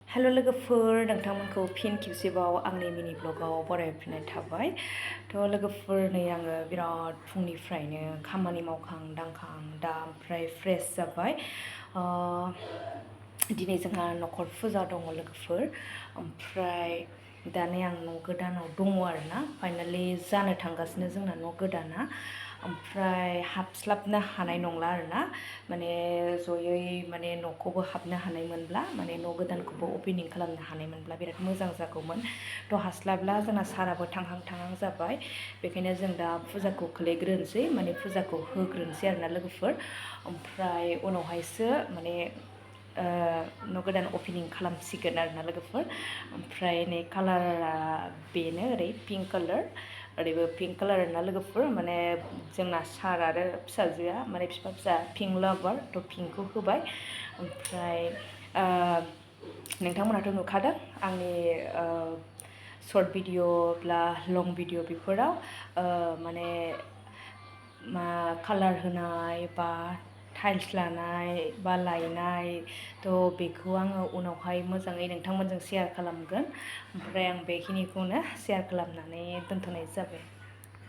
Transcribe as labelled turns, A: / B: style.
A: Hello लोगोफोर नोंथांमोनखौ फिन खेबसेबाव आंनि मिनि ब्लगाव बरायफिननाय थाबाय लोगोफोर नै आङो बिराद फुंनिफ्रायनो खामानि मावखां दांखां दा ओमफ्राय फ्रेश जाबाय दिनै जोंहा न'खर फुजा दङ लोगोफोर ओमफ्राय दा नै आं न' गोदानाव दङ आरोना फाइनालि जानो थांगासिनो जोंना न' गोदाना ओमफ्राय हाबस्लाबनो हानाय नंला आरोना माने जयै माने न'खौबो हाबनो हानाय मोनब्ला माने न' गोदानखौबो ओपनिं खालामनो हानाय मोनब्ला बिराद मोजां जागौमोन हास्लाबला जोंना साराबो थांहां जाबाय बेखायनो जों दा फुजाखौ खोलैग्रोनोसै माने फुजाखौ होग्रोनोसै आरोना लोगोफोर ओमफ्राय उनावहायसो माने न' गोदान ओपनिं खालामसिगोन आरोना लोगोफोर ओमफ्राय नै कालारा बेनो ओरै पिंक कालार ओरैबो पिंक कालार ना लोगोफोर माने जोंना सार आरो फिसाजोआ माने बिफा फिसा पिंक लाभार पिंकखौ होबाय ओमफ्राय नोंथांमोनाथ' नुखादों आंनि शर्ट भिडिअ ब्ला लं भिडिअ बेफोराव माने मा कालार होनाय बा टाइल्स लानाय बा लायनाय बेखौ आङो उनावहाय मोजाङै नोंथांमोनजों शेयार खालामगोन ओमफ्राय आं बेखिनिखौनो शेयार खालामनानै दोनथ'नाय जाबाय।